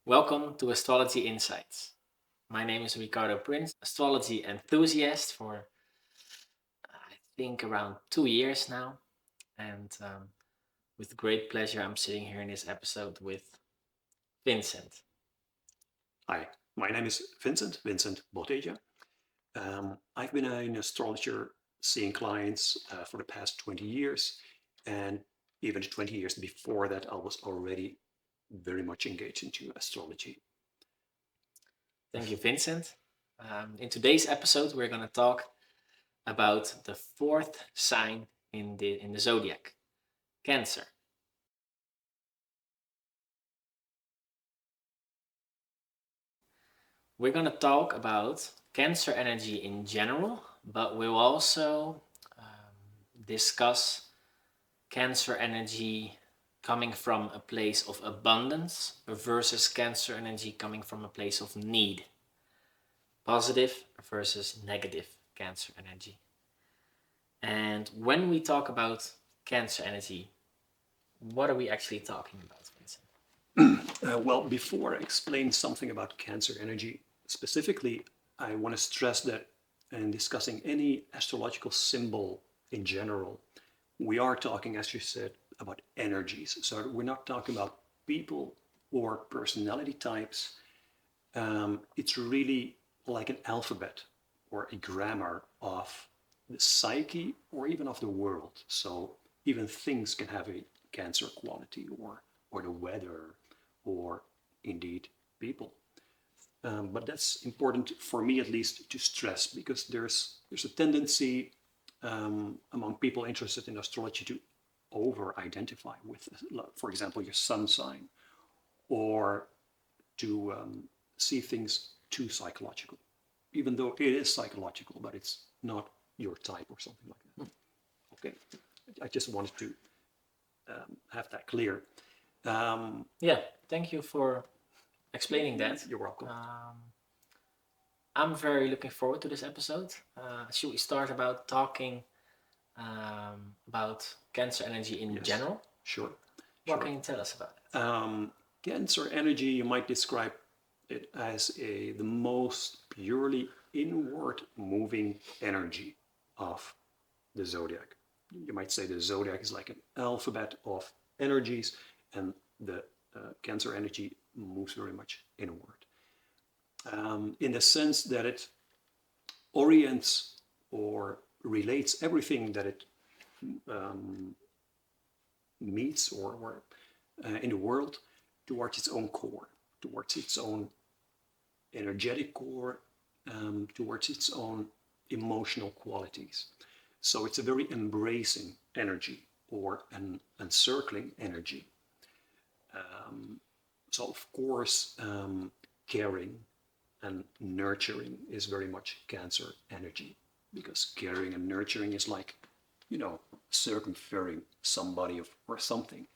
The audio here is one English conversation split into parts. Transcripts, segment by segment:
Welcome to Astrology Insights. My name is Ricardo Prince, astrology enthusiast for I think around 2 years now. And with great pleasure, I'm sitting here in this episode with Vincent. Hi, my name is Vincent Boteja. I've been an astrologer seeing clients for the past 20 years. And even 20 years before that, I was already very much engaged into astrology. Thank you, Vincent. In today's episode, we're going to talk about the fourth sign in the zodiac, Cancer. We're going to talk about Cancer energy in general, but we'll also discuss Cancer energy coming from a place of abundance versus Cancer energy coming from a place of need. Positive versus negative Cancer energy. And when we talk about Cancer energy, what are we actually talking about, Vincent? Well, before I explain something about Cancer energy specifically, I want to stress that in discussing any astrological symbol in general, we are talking, as you said, about energies. So we're not talking about people or personality types. It's really like an alphabet or a grammar of the psyche or even of the world. So even things can have a Cancer quality or the weather or indeed people. But that's important for me at least to stress because there's a tendency among people interested in astrology to over-identify with, for example, your sun sign, or to see things too psychological, even though it is psychological, but it's not your type or something like that. Okay, I just wanted to have that clear. Yeah, thank you for explaining that. You're welcome. I'm very looking forward to this episode. Should we start about talking about Cancer energy in Yes, general? sure. What Sure. can you tell us about it? Cancer energy, you might describe it as the most purely inward moving energy of the zodiac. You might say the zodiac is like an alphabet of energies, and the Cancer energy moves very much inward. In the sense that it orients or relates everything that it meets or in the world towards its own core, towards its own energetic core, towards its own emotional qualities. So it's a very embracing energy or an encircling energy. So of course, caring and nurturing is very much Cancer energy, because caring and nurturing is like, circumferring somebody or something.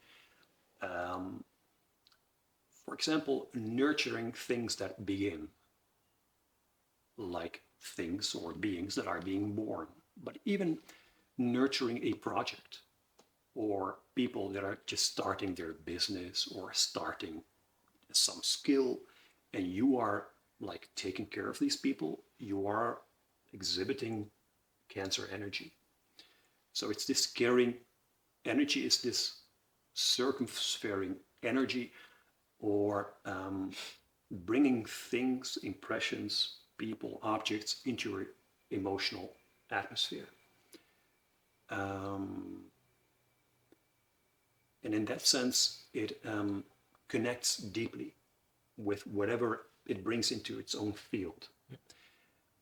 For example, nurturing things that begin, like things or beings that are being born, but even nurturing a project or people that are just starting their business or starting some skill, and you are like taking care of these people, you are exhibiting Cancer energy. So it's this caring energy, is this circumferring energy, or bringing things, impressions, people, objects into your emotional atmosphere. And in that sense, it connects deeply with whatever it brings into its own field.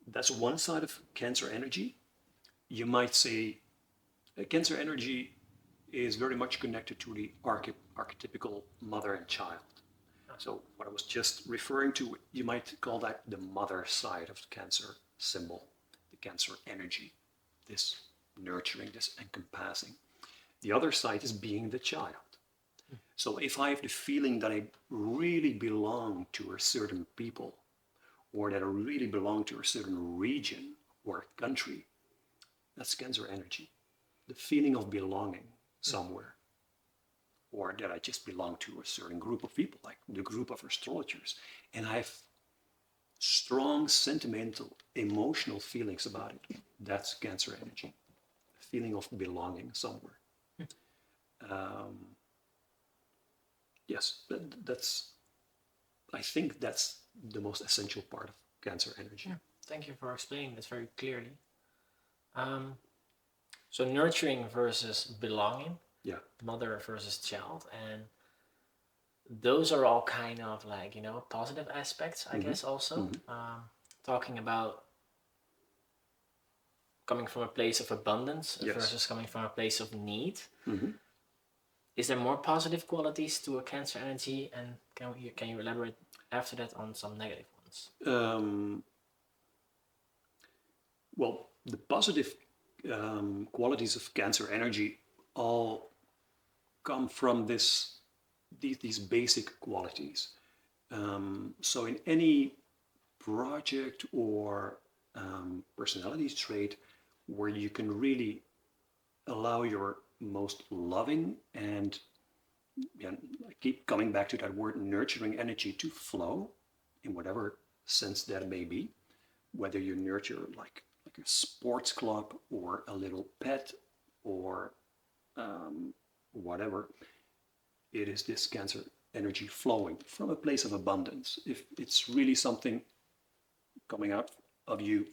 That's one side of Cancer energy. You might say Cancer energy is very much connected to the archetypical mother and child. So what I was just referring to, you might call that the mother side of the Cancer symbol, the Cancer energy, this nurturing, this encompassing. The other side is being the child. So if I have the feeling that I really belong to a certain people, or that I really belong to a certain region or country, that's Cancer energy. The feeling of belonging somewhere, or that I just belong to a certain group of people, like the group of astrologers, and I have strong sentimental, emotional feelings about it. That's Cancer energy, a feeling of belonging somewhere. Yes, that's. I think that's the most essential part of Cancer energy. Yeah. Thank you for explaining this very clearly. So nurturing versus belonging, Yeah. mother versus child, and those are all kind of like, positive aspects, I guess, also. Talking about coming from a place of abundance Yes. versus coming from a place of need. Mm-hmm. Is there more positive qualities to a Cancer energy, and can you elaborate after that on some negative ones? Well, the positive qualities of Cancer energy all come from these basic qualities. So in any project or personality trait where you can really allow your most loving and, yeah, I keep coming back to that word, nurturing energy to flow in whatever sense that may be, whether you nurture like a sports club or a little pet or whatever, it is this Cancer energy flowing from a place of abundance. If it's really something coming out of you,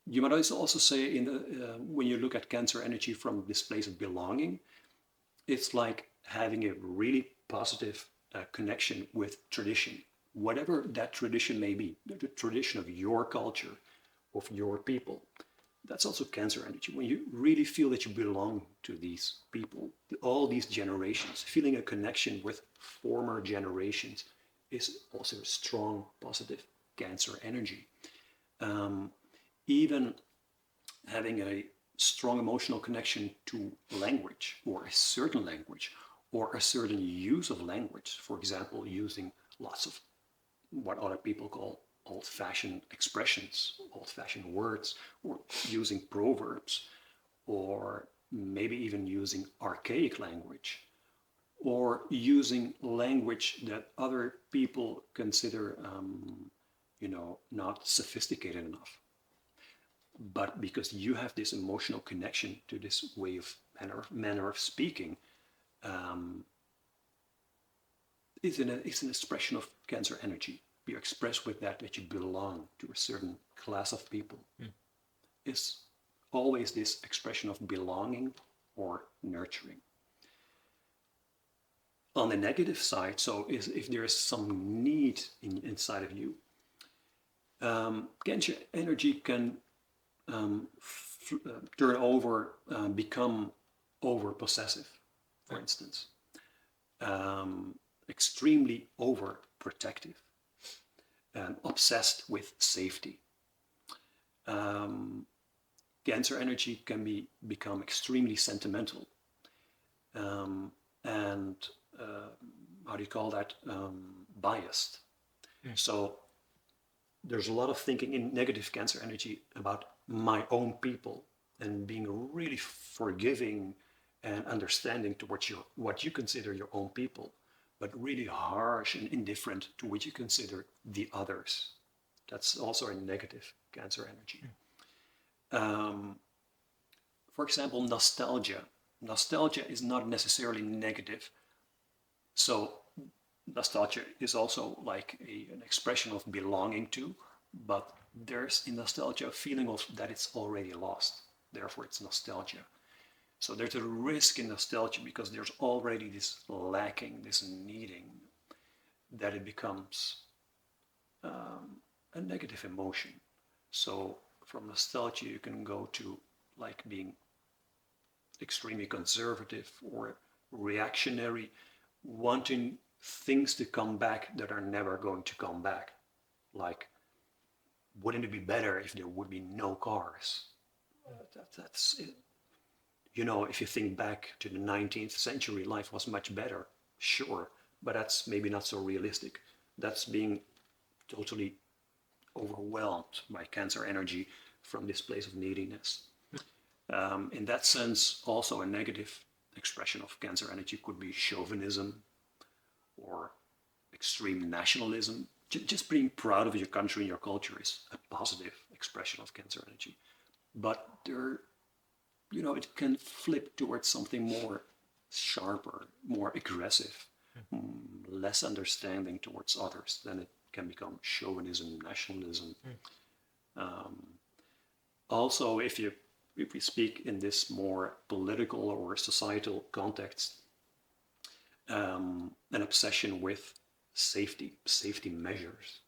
you might also say in the when you look at Cancer energy from this place of belonging, it's like having a really positive connection with tradition, whatever that tradition may be, the tradition of your culture, of your people. That's also Cancer energy. When you really feel that you belong to these people, all these generations, feeling a connection with former generations is also a strong, positive Cancer energy. Even having a strong emotional connection to language or a certain language or a certain use of language, for example, using lots of what other people call old-fashioned expressions, old-fashioned words, or using proverbs, or maybe even using archaic language, or using language that other people consider, not sophisticated enough. But because you have this emotional connection to this way of manner of speaking, it's an expression of Cancer energy. You express with that you belong to a certain class of people. It's always this expression of belonging or nurturing. On the negative side, so if there is some need inside of you, Cancer energy can turn over, become over possessive, for instance, extremely over protective, obsessed with safety. Cancer energy can become extremely sentimental, and how do you call that? Biased. So there's a lot of thinking in negative Cancer energy about my own people and being really forgiving and understanding towards what you consider your own people, but really harsh and indifferent to what you consider the others. That's also a negative Cancer energy. For example, nostalgia. Nostalgia is not necessarily negative. So nostalgia is also like an expression of belonging to, but there's in nostalgia a feeling of that it's already lost. Therefore, it's nostalgia. So there's a risk in nostalgia because there's already this lacking, this needing, that it becomes a negative emotion. So from nostalgia, you can go to like being extremely conservative or reactionary, wanting things to come back that are never going to come back. Like, wouldn't it be better if there would be no cars? That's it. If you think back to the 19th century, life was much better, sure, but that's maybe not so realistic. That's being totally overwhelmed by Cancer energy from this place of neediness. In that sense, also a negative expression of Cancer energy could be chauvinism or extreme nationalism. Just being proud of your country and your culture is a positive expression of Cancer energy. But there, it can flip towards something more sharper, more aggressive, less understanding towards others. Then it can become chauvinism, nationalism. Also, if we speak in this more political or societal context, an obsession with safety measures,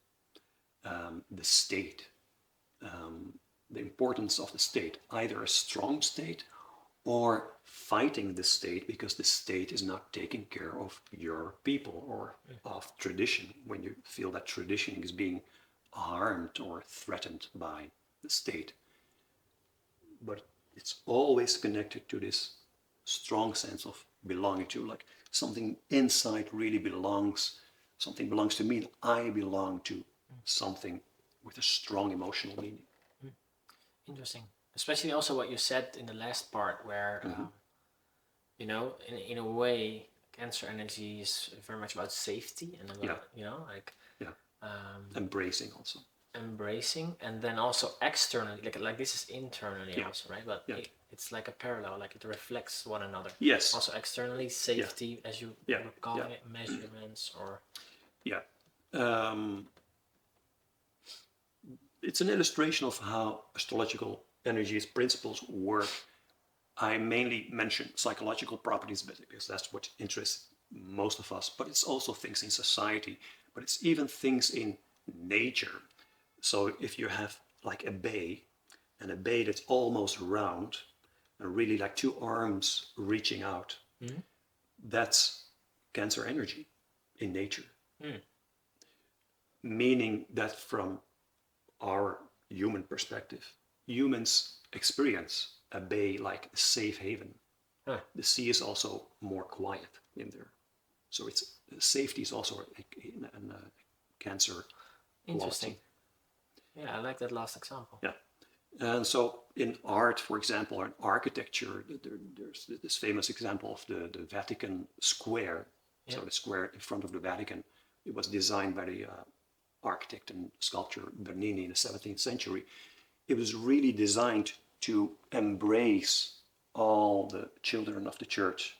the state, the importance of the state, either a strong state or fighting the state because the state is not taking care of your people or of tradition, when you feel that tradition is being harmed or threatened by the state. But it's always connected to this strong sense of belonging to, like something inside really belongs, something belongs to me, and I belong to something with a strong emotional meaning. Interesting. Especially also what you said in the last part where, in a way, Cancer energy is very much about safety and about, Embracing also. Embracing, and then also externally, like this is internally also, right? But it's like a parallel, like it reflects one another. Yes. Also externally, safety, as you were calling it, measurements or... Yeah. It's an illustration of how astrological energies principles work. I mainly mention psychological properties because that's what interests most of us, but it's also things in society, but it's even things in nature. So if you have like a bay, and a bay that's almost round, and really like two arms reaching out, that's Cancer energy in nature. Meaning that from our human perspective, humans experience a bay like a safe haven. The sea is also more quiet in there. So it's safety is also a Cancer Interesting. quality. Yeah, I like that last example. Yeah. And so in art, for example, or in architecture, there's this famous example of the Vatican Square. So the square in front of the Vatican, it was designed by the architect and sculptor Bernini in the 17th century. It was really designed to embrace all the children of the church.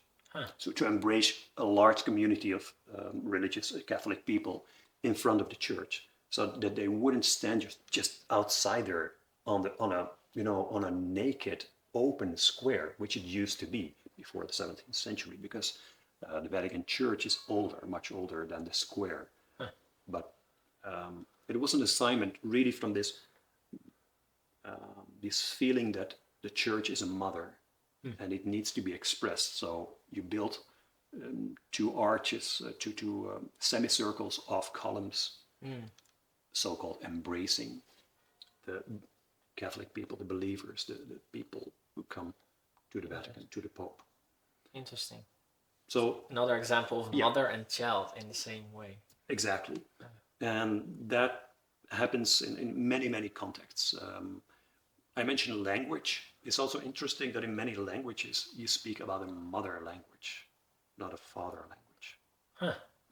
So to embrace a large community of religious Catholic people in front of the church, so that they wouldn't stand just outside there on a naked open square, which it used to be before the 17th century, because the Vatican Church is older, much older than the square. But it was an assignment really from this feeling that the church is a mother and it needs to be expressed. So you built two arches, two semicircles of columns, so-called embracing the Catholic people, the believers, the people who come to the Vatican, to the Pope. Interesting. So another example of mother and child in the same way. Exactly. And that happens in many, many contexts. I mentioned language. It's also interesting that in many languages you speak about a mother language, not a father language.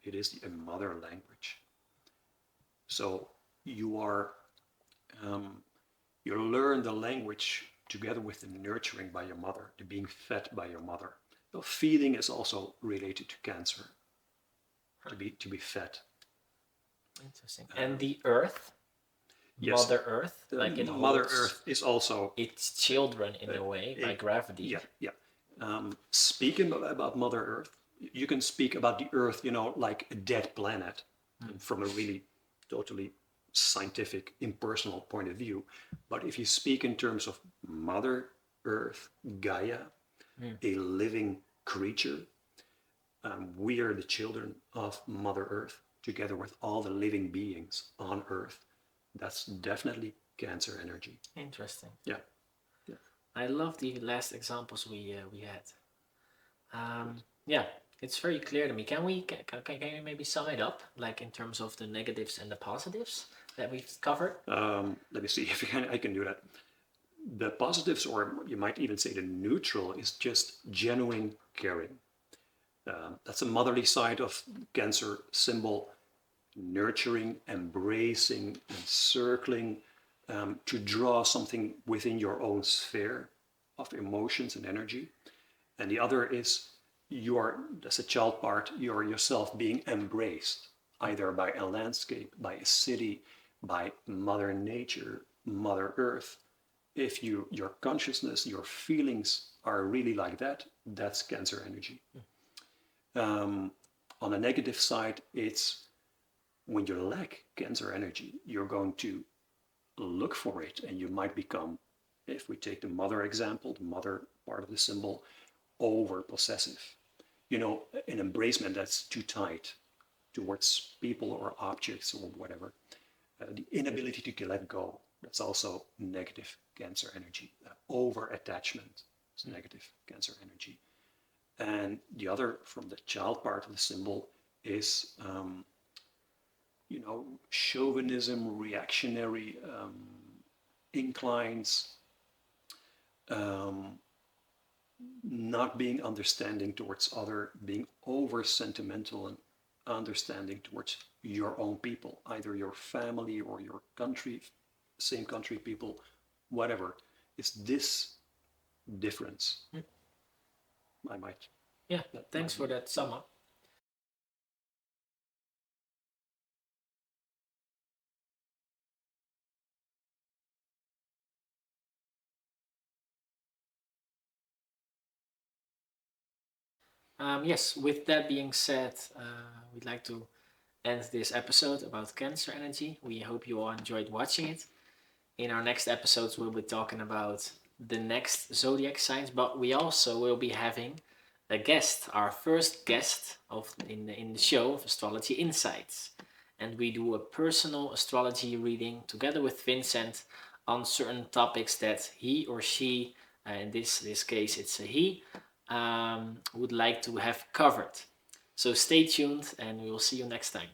It is a mother language. So you learn the language together with the nurturing by your mother, the being fed by your mother. So feeding is also related to Cancer, to be fed. Interesting. And the earth, yes, Mother Earth, like it Mother holds Earth is also its children in a way by gravity. Yeah. Speaking about Mother Earth, you can speak about the Earth, like a dead planet, from a really totally scientific, impersonal point of view. But if you speak in terms of Mother Earth, Gaia, a living creature, we are the children of Mother Earth, together with all the living beings on Earth. That's definitely Cancer energy. Interesting. Yeah. I love the last examples we had. It's very clear to me. Can you maybe sum it up, like in terms of the negatives and the positives that we've covered? Let me see if I can do that. The positives, or you might even say the neutral, is just genuine caring. That's a motherly side of Cancer symbol, nurturing, embracing, encircling, to draw something within your own sphere of emotions and energy. And the other is that's a child part, you're yourself being embraced, either by a landscape, by a city, by Mother Nature, Mother Earth. If your consciousness, your feelings are really like that, that's Cancer energy. On the negative side, it's when you lack Cancer energy, you're going to look for it, and you might become, if we take the mother example, the mother part of the symbol, over possessive. An embracement that's too tight towards people or objects or whatever. The inability to let go, that's also negative Cancer energy. Over attachment is negative Cancer energy. And the other, from the child part of the symbol, is chauvinism, reactionary inclines, not being understanding towards other, being over sentimental and understanding towards your own people, either your family or your country, same country people, whatever. It's this difference. I might. Yeah, thanks for that sum up. Yes, with that being said, we'd like to end this episode about Cancer energy. We hope you all enjoyed watching it. In our next episodes, we'll be talking about the next zodiac signs, but we also will be having a guest, our first guest in the show of Astrology Insights. And we do a personal astrology reading together with Vincent on certain topics that he or she, in this case it's a he, would like to have covered. So stay tuned, and we will see you next time.